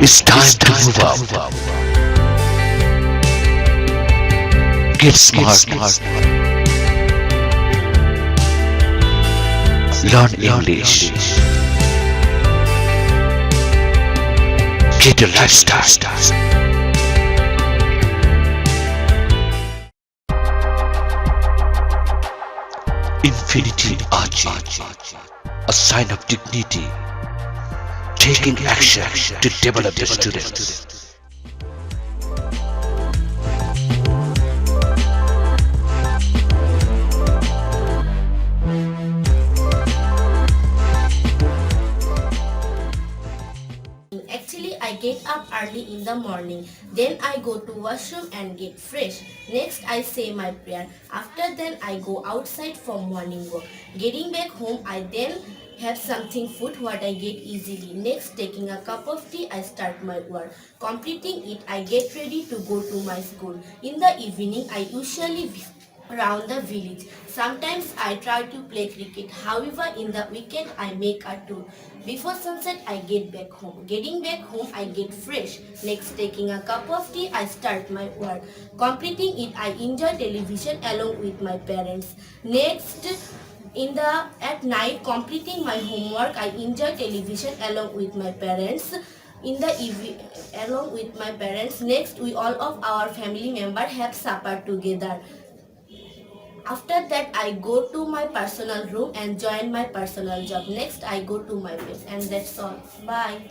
It's time to move up. Get smart. Learn English. Get a lifestyle. Infinity Ahzee, a sign of dignity, taking action to develop the students. Actually, I get up early in the morning. Then I go to washroom and get fresh. Next, I say my prayer. After then, I go outside for morning walk. Getting back home, I then have something food what I get easily. Next, taking a cup of tea, I start my work. Completing it, I get ready to go to my school. In the evening, I usually around the village. Sometimes I try to play cricket. However, in the weekend I make a tour. Before sunset I get back home. Getting back home I get fresh. Next taking a cup of tea I start my work. Completing it I enjoy television along with my parents. Next at night completing my homework I enjoy television along with my parents. In the evening along with my parents. Next we all of our family members have supper together. After that, I go to my personal room and join my personal job. Next, I go to my bed, and that's all. Bye.